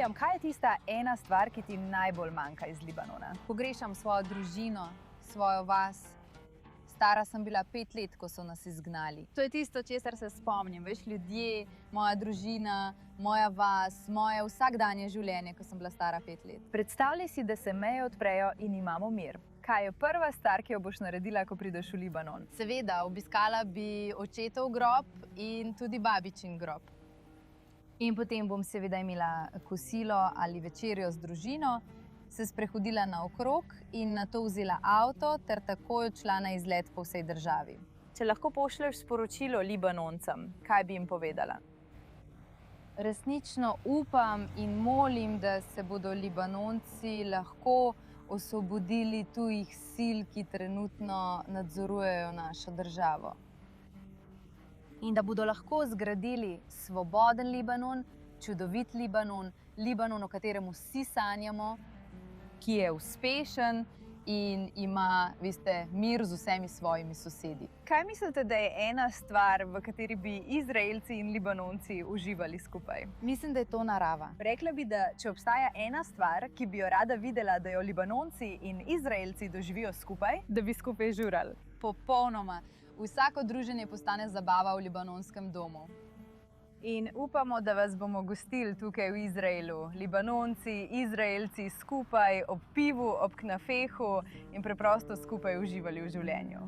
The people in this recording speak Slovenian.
Mirjam, kaj je tista ena stvar, ki ti najbolj manjka iz Libanona? Pogrešam svojo družino, svojo vas. Stara sem bila 5 let, ko so nas izgnali. To je tisto, česar se spomnim. Veš, ljudje, moja družina, moja vas, moje vsakdanje življenje, ko sem bila stara 5 let. Predstavljaj si, da se meje odprejo in imamo mir. Kaj je prva stvar, ki jo boš naredila, ko prideš v Libanon? Seveda, obiskala bi očetov grob in tudi babičin grob. In potem bom seveda imela kosilo ali večerjo z družino, se sprehodila naokrog in nato vzela avto ter takoj odšla na izlet po vsej državi. Če lahko pošlješ sporočilo Libanoncem, kaj bi jim povedala? Resnično upam in molim, da se bodo Libanonci lahko osvobodili tujih sil, ki trenutno nadzorujejo našo državo. In da bodo lahko zgradili svoboden Libanon, čudovit Libanon, Libanon, o katerem vsi sanjamo, ki je uspešen in ima, veste, mir z vsemi svojimi sosedi. Kaj mislite, da je ena stvar, v kateri bi Izraelci in Libanonci uživali skupaj? Mislim, da je to narava. Rekla bi, da če obstaja ena stvar, ki bi jo rada videla, da jo Libanonci in Izraelci doživijo skupaj, da bi skupaj žurali. Popolnoma. Vsako druženje postane zabava v libanonskem domu. In upamo, da vas bomo gostili tukaj v Izraelu. Libanonci, Izraelci skupaj ob pivu, ob knafehu in preprosto skupaj uživali v življenju.